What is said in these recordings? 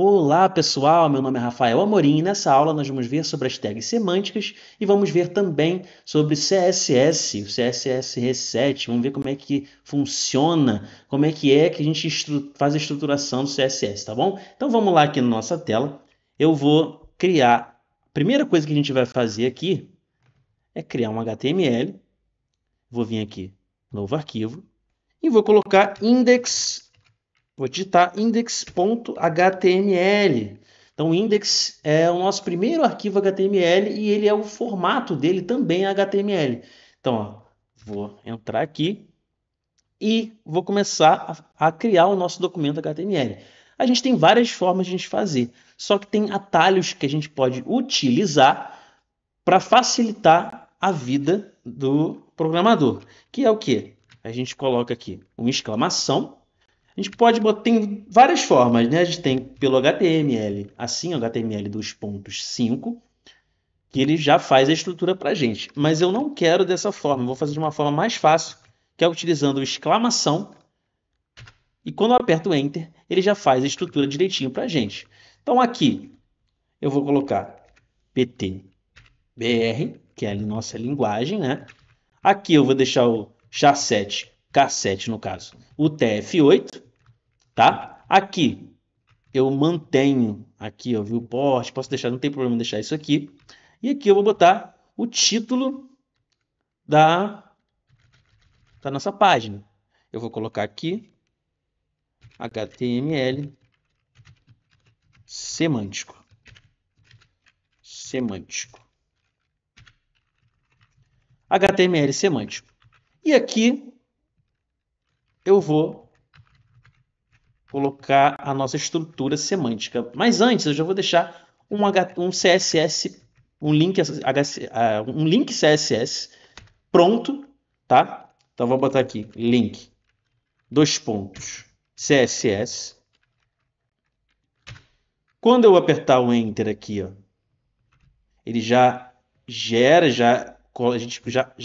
Olá pessoal, meu nome é Rafael Amorim e nessa aula nós vamos ver sobre as tags semânticas e vamos ver também sobre CSS, o CSS Reset, vamos ver como é que funciona, como é que a gente faz a estruturação do CSS, tá bom? Então vamos lá aqui na nossa tela, eu vou criar, a primeira coisa que a gente vai fazer aqui é criar um HTML, vou vir aqui, novo arquivo, e vou colocar index. Vou digitar index.html. Então, o index é o nosso primeiro arquivo HTML e ele é o formato dele também é HTML. Então, ó, vou entrar aqui e vou começar a criar o nosso documento HTML. A gente tem várias formas de a gente fazer, só que tem atalhos que a gente pode utilizar para facilitar a vida do programador, que é o que? A gente coloca aqui uma exclamação. A gente pode botar, tem várias formas, né? A gente tem pelo HTML, assim, o HTML 2.5, que ele já faz a estrutura para a gente. Mas eu não quero dessa forma, eu vou fazer de uma forma mais fácil, que é utilizando exclamação, e quando eu aperto Enter, ele já faz a estrutura direitinho para a gente. Então aqui, eu vou colocar PTBR, que é a nossa linguagem, né? Aqui eu vou deixar o char7, K7 no caso, o TF8, tá? Aqui eu mantenho aqui, ó, viewport, posso deixar, não tem problema deixar isso aqui. E aqui eu vou botar o título da nossa página. Eu vou colocar aqui HTML semântico. HTML semântico. E aqui eu vou colocar a nossa estrutura semântica. Mas antes eu já vou deixar um CSS, um link CSS pronto, tá? Então vou botar aqui link, CSS. Quando eu apertar o Enter aqui, ó, ele já gera, já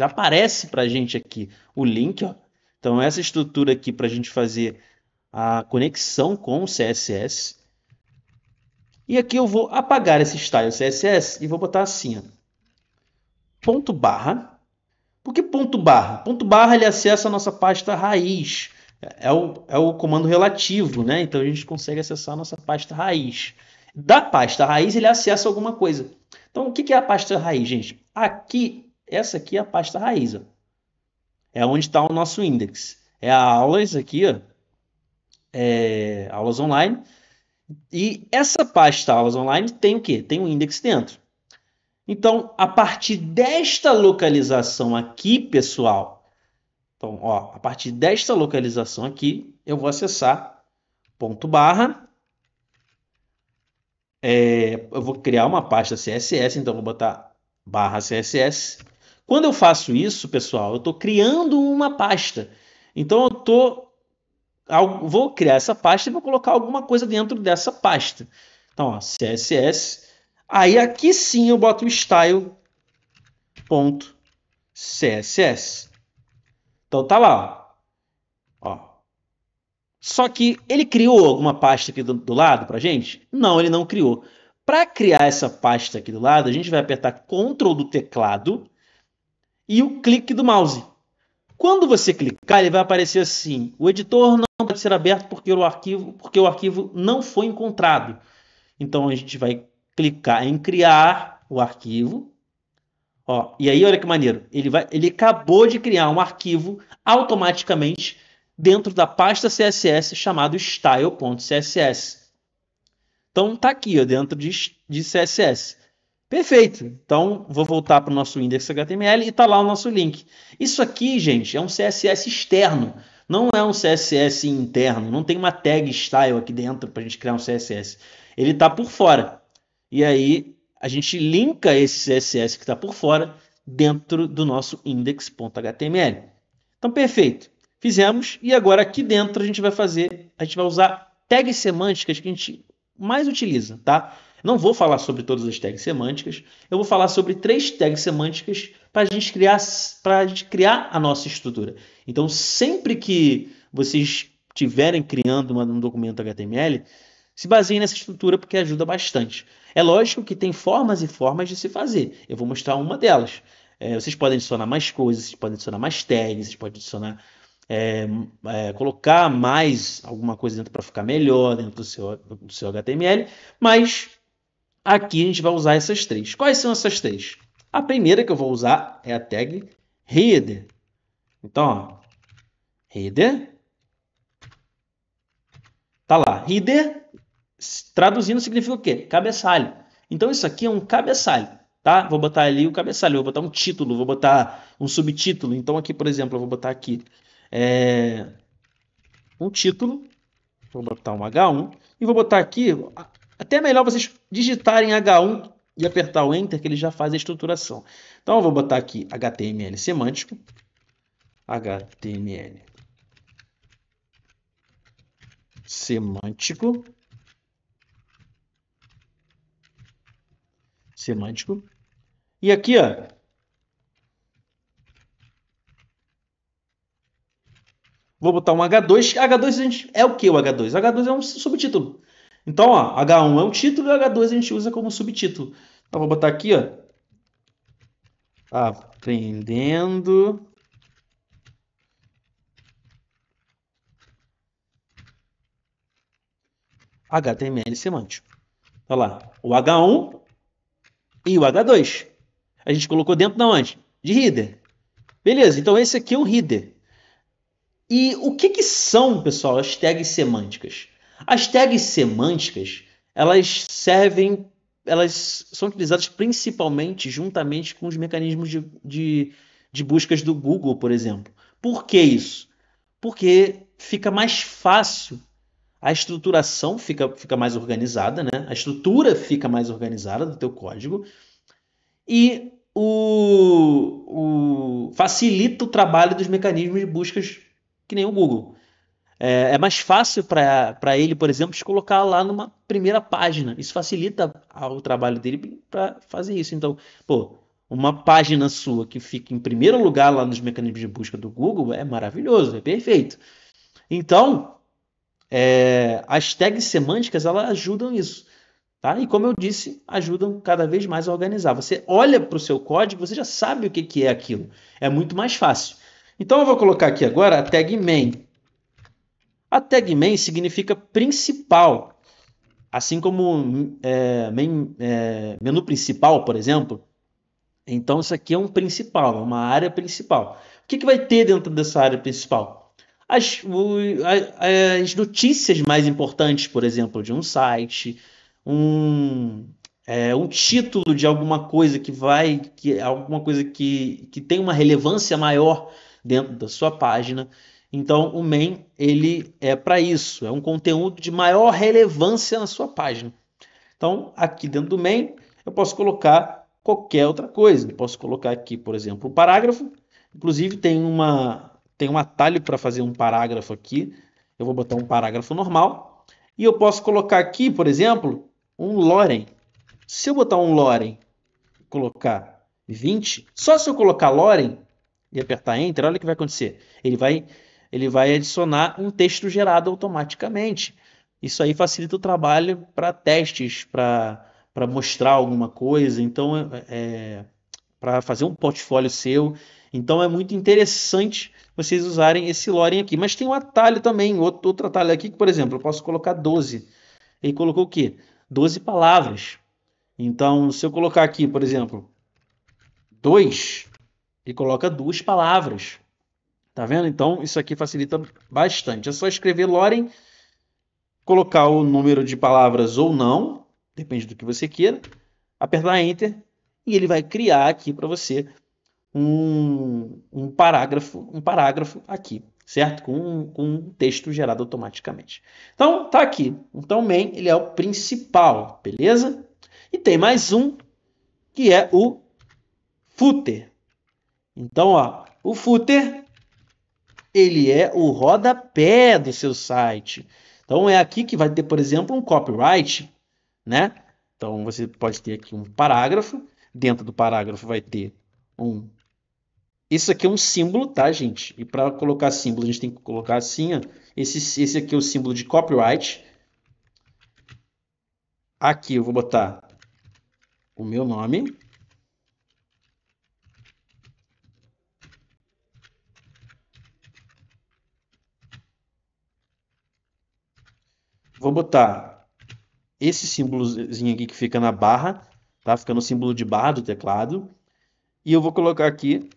aparece para a gente aqui o link, ó. Então essa estrutura aqui para a gente fazer a conexão com o CSS. E aqui eu vou apagar esse style CSS e vou botar assim, ó, ponto barra. Por que ponto barra? Ponto barra ele acessa a nossa pasta raiz. É o comando relativo, né? Então a gente consegue acessar a nossa pasta raiz. Da pasta raiz ele acessa alguma coisa. Então o que é a pasta raiz, gente? Aqui, essa aqui é a pasta raiz. Ó. É onde está o nosso index. É a aulas aqui, ó. Aulas online. E essa pasta aulas online tem o quê? Tem um index dentro. Então, a partir desta localização aqui, pessoal, então, ó, a partir desta localização aqui, eu vou acessar ponto barra. Eu vou criar uma pasta CSS, então vou botar barra CSS. Quando eu faço isso, pessoal, eu estou criando uma pasta. Então, vou criar essa pasta e vou colocar alguma coisa dentro dessa pasta. Então, ó, CSS. Aí aqui sim eu boto o style.css. Então tá lá, ó. Só que ele criou alguma pasta aqui do lado pra gente? Não, ele não criou. Para criar essa pasta aqui do lado, a gente vai apertar Ctrl do teclado e o clique do mouse. Quando você clicar, ele vai aparecer assim: o editor não pode ser aberto porque o arquivo não foi encontrado. Então a gente vai clicar em criar o arquivo. Ó, e aí, olha que maneiro. Ele acabou de criar um arquivo automaticamente dentro da pasta CSS chamado style.css. Então tá aqui, ó, dentro de CSS. Perfeito. Então vou voltar para o nosso index.html e tá lá o nosso link. Isso aqui, gente, é um CSS externo. Não é um CSS interno. Não tem uma tag style aqui dentro para a gente criar um CSS. Ele está por fora. E aí a gente linka esse CSS que está por fora dentro do nosso index.html. Então, perfeito. Fizemos. E agora aqui dentro a gente vai usar tags semânticas que a gente mais utiliza, tá? Não vou falar sobre todas as tags semânticas. Eu vou falar sobre 3 tags semânticas para a gente criar a nossa estrutura. Então, sempre que vocês estiverem criando um documento HTML, Se baseiem nessa estrutura porque ajuda bastante. É lógico que tem formas e formas de se fazer. Eu vou mostrar uma delas. Vocês podem adicionar mais coisas, vocês podem adicionar mais tags, vocês podem adicionar, colocar mais alguma coisa dentro para ficar melhor dentro do seu HTML, mas aqui a gente vai usar essas três. Quais são essas três? A primeira que eu vou usar é a tag header. Então, ó, header, tá lá, header, traduzindo significa o quê? Cabeçalho. Então isso aqui é um cabeçalho, tá? Vou botar ali o cabeçalho, vou botar um título, vou botar um subtítulo. Então aqui, por exemplo, eu vou botar aqui um título, vou botar um H1 e vou botar aqui, até é melhor vocês digitarem H1 e apertar o Enter que ele já faz a estruturação. Então eu vou botar aqui HTML semântico, HTML semântico, e aqui, ó, vou botar um H2. H2 é o que o H2? H2 é um subtítulo. Então, ó, H1 é um título e H2 a gente usa como subtítulo. Então, vou botar aqui, ó, aprendendo HTML semântico. Olha lá, o H1 e o H2. A gente colocou dentro de onde? De header. Beleza, então esse aqui é o header. E o que são, pessoal, as tags semânticas? As tags semânticas, elas são utilizadas principalmente juntamente com os mecanismos de buscas do Google, por exemplo. Por que isso? Porque fica mais fácil, a estruturação fica mais organizada, né? A estrutura fica mais organizada do teu código e facilita o trabalho dos mecanismos de buscas que nem o Google. É mais fácil para ele, por exemplo, te colocar lá numa primeira página. Isso facilita o trabalho dele para fazer isso. Então, pô, uma página sua que fica em primeiro lugar lá nos mecanismos de busca do Google é maravilhoso, é perfeito. Então, as tags semânticas elas ajudam isso. Tá? E como eu disse, ajudam cada vez mais a organizar. Você olha para o seu código, você já sabe o que é aquilo. É muito mais fácil. Então eu vou colocar aqui agora a tag main. A tag main significa principal. Assim como menu principal, por exemplo. Então isso aqui é um principal, é uma área principal. O que vai ter dentro dessa área principal? As notícias mais importantes, por exemplo, de um site, um título de alguma coisa alguma coisa que tem uma relevância maior dentro da sua página. Então o main ele é para isso, é um conteúdo de maior relevância na sua página. Então aqui dentro do main eu posso colocar qualquer outra coisa. Eu posso colocar aqui, por exemplo, um parágrafo. Inclusive tem um atalho para fazer um parágrafo aqui. Eu vou botar um parágrafo normal. E eu posso colocar aqui, por exemplo, um lorem. Se eu botar um lorem e colocar 20, só se eu colocar lorem e apertar Enter, olha o que vai acontecer. Ele vai adicionar um texto gerado automaticamente. Isso aí facilita o trabalho para testes, para mostrar alguma coisa. Então, para fazer um portfólio seu. Então é muito interessante vocês usarem esse lorem aqui. Mas tem um atalho também, outro atalho aqui, que, por exemplo, eu posso colocar 12. Ele colocou o quê? 12 palavras. Então, se eu colocar aqui, por exemplo, 2, ele coloca 2 palavras. Tá vendo? Então, isso aqui facilita bastante. É só escrever lorem, colocar o número de palavras ou não, depende do que você queira, apertar Enter e ele vai criar aqui para você um parágrafo aqui, certo? Com um texto gerado automaticamente. Então, tá aqui. Então, o main ele é o principal, beleza? E tem mais um, que é o footer. Então, ó, o footer, ele é o rodapé do seu site. Então, é aqui que vai ter, por exemplo, um copyright, né? Então, você pode ter aqui um parágrafo. Dentro do parágrafo vai ter isso aqui é um símbolo, tá, gente? E para colocar símbolo, a gente tem que colocar assim, ó. Esse aqui é o símbolo de copyright. Aqui eu vou botar o meu nome. Vou botar esse símbolozinho aqui que fica na barra, tá? Fica no símbolo de barra do teclado. E eu vou colocar aqui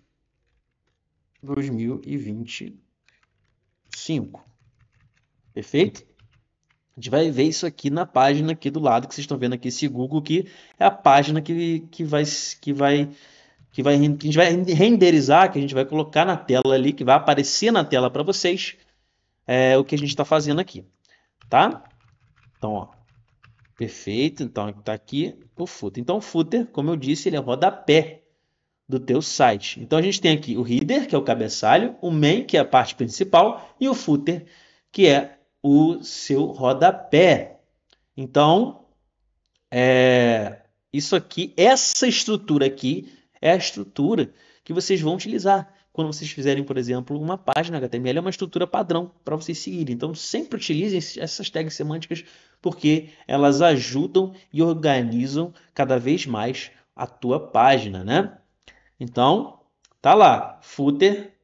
2025. Perfeito? A gente vai ver isso aqui na página aqui do lado, que vocês estão vendo aqui, esse Google aqui, é a página que a gente vai renderizar, que a gente vai colocar na tela ali, que vai aparecer na tela para vocês, o que a gente está fazendo aqui, tá? Então, ó, perfeito. Então, está aqui o footer. Então, o footer, como eu disse, ele é o rodapé do teu site. Então, a gente tem aqui o header, que é o cabeçalho, o main, que é a parte principal, e o footer, que é o seu rodapé. Então, isso aqui, essa estrutura aqui, é a estrutura que vocês vão utilizar quando vocês fizerem, por exemplo, uma página HTML, é uma estrutura padrão para vocês seguirem. Então, sempre utilizem essas tags semânticas porque elas ajudam e organizam cada vez mais a tua página, né? Então, tá lá, footer,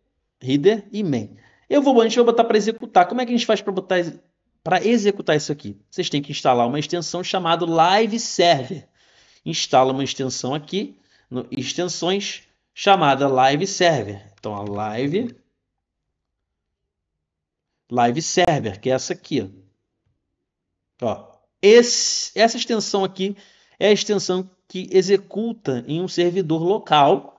header e main. A gente vai botar para executar. Como é que a gente faz para executar isso aqui? Vocês têm que instalar uma extensão chamada Live Server. Instala uma extensão aqui, no extensões, chamada Live Server. Então, a Live Server, que é essa aqui. Ó, essa extensão aqui é a extensão que executa em um servidor local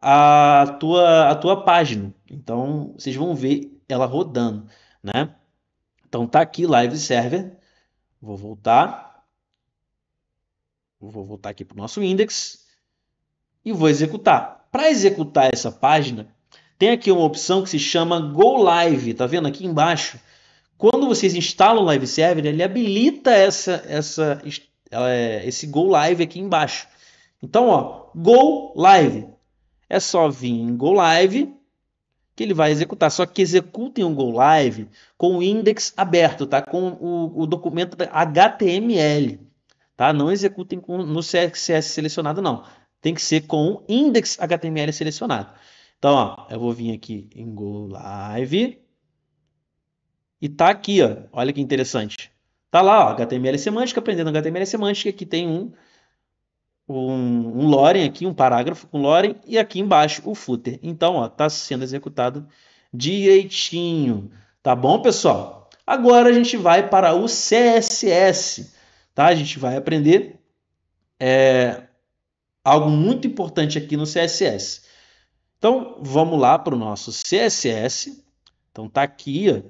a tua página. Então, vocês vão ver ela rodando, né? Então, tá aqui Live Server. Vou voltar aqui para o nosso index e vou executar. Para executar essa página, tem aqui uma opção que se chama Go Live. Tá vendo aqui embaixo? Quando vocês instalam o Live Server, ele habilita esse Go Live aqui embaixo. Então, ó, Go Live. É só vir em Go Live que ele vai executar. Só que executem o Go Live com o index aberto, tá? Com o documento HTML, tá? Não executem no CSS selecionado, não. Tem que ser com o index HTML selecionado. Então, ó, eu vou vir aqui em Go Live e tá aqui, ó. Olha que interessante. Tá lá, ó, HTML semântica, aprendendo HTML semântica. Aqui tem um lorem aqui, um parágrafo com lorem, e aqui embaixo o footer. Então, ó, tá sendo executado direitinho. Tá bom, pessoal? Agora a gente vai para o CSS, tá? A gente vai aprender algo muito importante aqui no CSS. Então, vamos lá para o nosso CSS. Então, tá aqui, ó.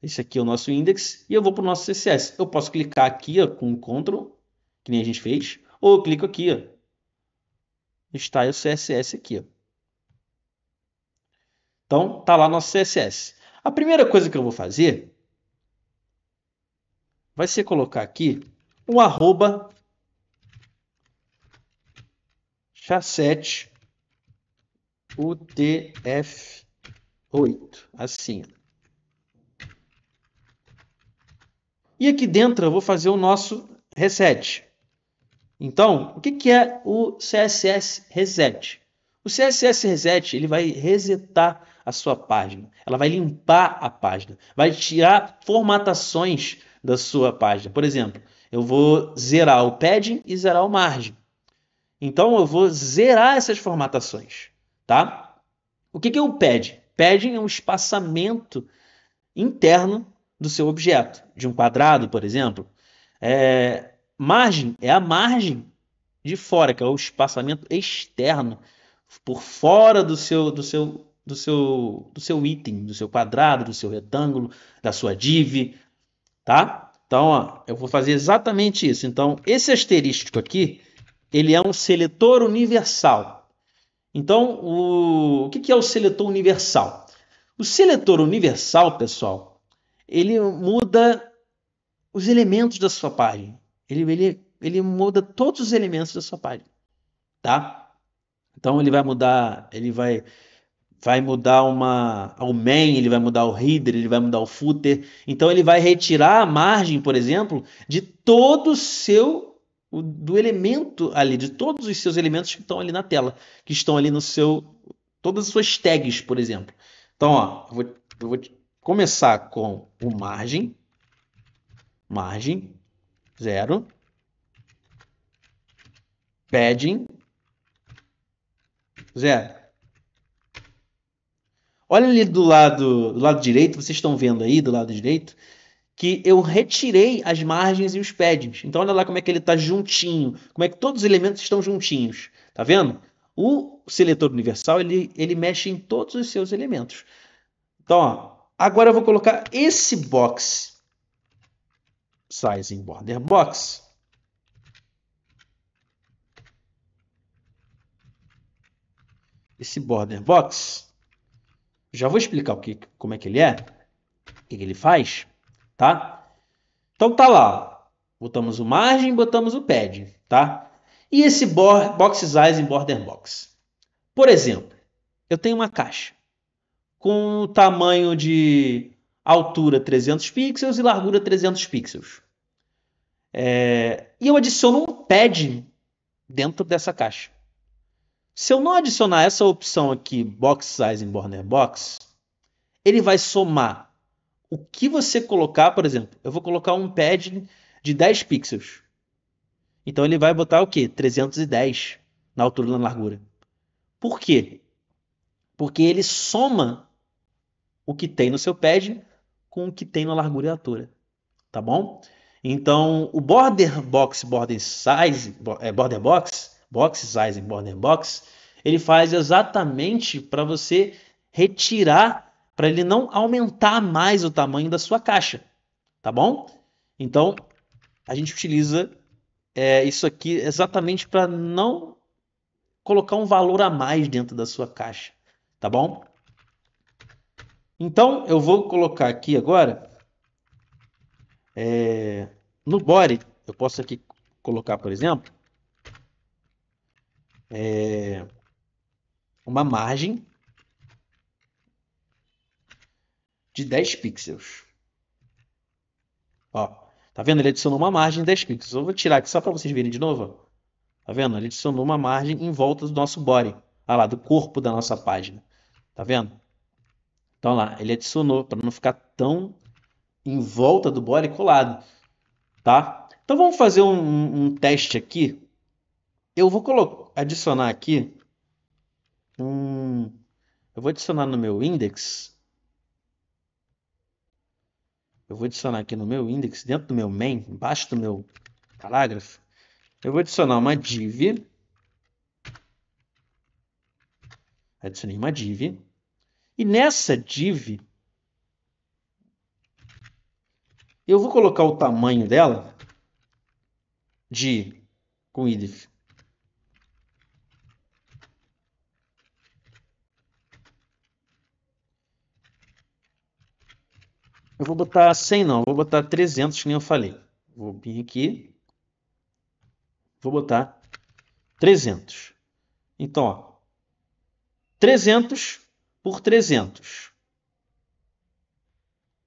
Esse aqui é o nosso index e eu vou para o nosso CSS. Eu posso clicar aqui, ó, com Ctrl, que nem a gente fez, ou eu clico aqui, ó. Está o CSS aqui, ó. Então, tá lá nosso CSS. A primeira coisa que eu vou fazer vai ser colocar aqui um arroba chasset UTF-8, assim. E aqui dentro eu vou fazer o nosso reset. Então, o que é o CSS Reset? O CSS Reset ele vai resetar a sua página, ela vai limpar a página, vai tirar formatações da sua página. Por exemplo, eu vou zerar o padding e zerar o margem. Então, eu vou zerar essas formatações, tá? O que é o padding? Padding é um espaçamento interno do seu objeto, de um quadrado, por exemplo. Margem é a margem de fora, que é o espaçamento externo, por fora do seu item, do seu quadrado, do seu retângulo, da sua div, tá? Então, ó, eu vou fazer exatamente isso. Então, esse asterístico aqui, ele é um seletor universal. Então, o que é o seletor universal? O seletor universal, pessoal, ele muda os elementos da sua página. Ele muda todos os elementos da sua página, tá? Então ele vai mudar, vai mudar o main, ele vai mudar o header, ele vai mudar o footer. Então ele vai retirar a margem, por exemplo, de todo o seu do elemento ali, de todos os seus elementos que estão ali na tela, que estão ali no seu, todas as suas tags, por exemplo. Então, ó, eu vou começar com o margem 0, padding 0. Olha ali do lado direito, vocês estão vendo aí do lado direito, que eu retirei as margens e os paddings. Então olha lá como é que ele está juntinho, como é que todos os elementos estão juntinhos. Tá vendo? O seletor universal, ele mexe em todos os seus elementos. Então, ó, agora eu vou colocar esse box size em border box. Esse border box, já vou explicar como é que ele é, o que ele faz, tá? Então tá lá, botamos o margem, botamos o pad, tá? E esse box size em border box. Por exemplo, eu tenho uma caixa com tamanho de altura 300 pixels e largura 300 pixels. E eu adiciono um pad dentro dessa caixa. Se eu não adicionar essa opção aqui, box size em border box, ele vai somar o que você colocar, por exemplo, eu vou colocar um pad de 10 pixels. Então ele vai botar o quê? 310 na altura e na largura. Por quê? Porque ele soma o que tem no seu pad com o que tem na largura e altura. Tá bom? Então, o border box, border size, border box size e border box, ele faz exatamente para você retirar, para ele não aumentar mais o tamanho da sua caixa. Tá bom? Então, a gente utiliza isso aqui exatamente para não colocar um valor a mais dentro da sua caixa. Tá bom? Então, eu vou colocar aqui agora, no body, eu posso aqui colocar, por exemplo, uma margem de 10 pixels. Ó, tá vendo? Ele adicionou uma margem de 10 pixels. Eu vou tirar aqui só para vocês verem de novo. Ó. Tá vendo? Ele adicionou uma margem em volta do nosso body. Ah lá, do corpo da nossa página. Tá vendo? Então lá, ele adicionou para não ficar tão em volta do body colado. Tá? Então vamos fazer um teste aqui. Eu vou adicionar aqui eu vou adicionar no meu index. Eu vou adicionar aqui no meu index, dentro do meu main, embaixo do meu parágrafo. Eu vou adicionar uma div. Adicionei uma div. E nessa div, eu vou colocar o tamanho dela com idif. Eu vou botar 100 não, vou botar 300 que nem eu falei. Vou vir aqui, vou botar 300. Então, ó, 300 por 300.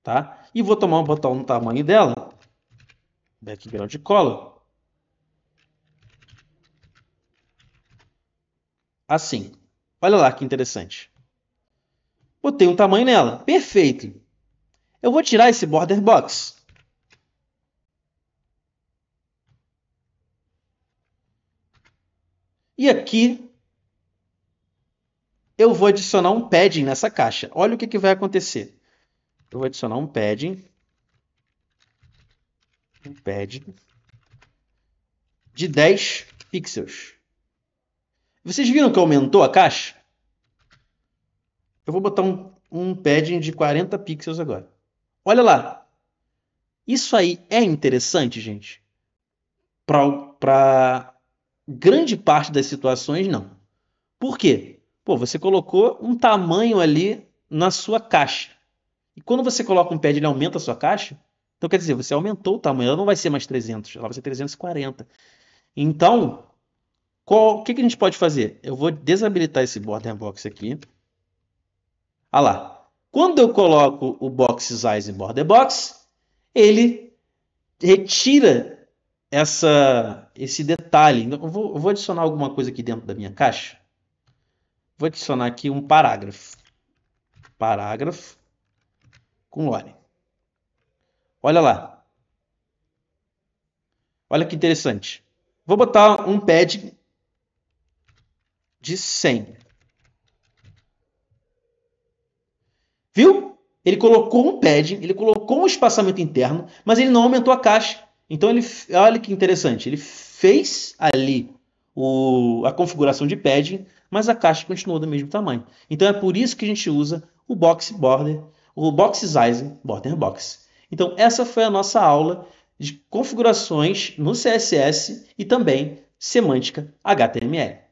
Tá? E vou botar um tamanho dela, background color, assim. Olha lá que interessante. Botei um tamanho nela. Perfeito. Eu vou tirar esse border box. E aqui eu vou adicionar um padding nessa caixa. Olha o que vai acontecer. Eu vou adicionar um padding de 10 pixels. Vocês viram que aumentou a caixa? Eu vou botar um padding de 40 pixels agora. Olha lá. Isso aí é interessante, gente? Para grande parte das situações, não. Por quê? Pô, você colocou um tamanho ali na sua caixa. E quando você coloca um pad, ele aumenta a sua caixa. Então, quer dizer, você aumentou o tamanho. Ela não vai ser mais 300, ela vai ser 340. Então, o que a gente pode fazer? Eu vou desabilitar esse border box aqui. Olha lá. Quando eu coloco o box size em border box, ele retira esse detalhe. Então, eu vou adicionar alguma coisa aqui dentro da minha caixa. Vou adicionar aqui um parágrafo. Parágrafo com lore. Olha lá. Olha que interessante. Vou botar um pad de 100. Viu? Ele colocou um padding, ele colocou um espaçamento interno, mas ele não aumentou a caixa. Então, olha que interessante, ele fez ali a configuração de padding, mas a caixa continuou do mesmo tamanho. Então, é por isso que a gente usa o box border, o box size border box. Então, essa foi a nossa aula de configurações no CSS e também semântica HTML.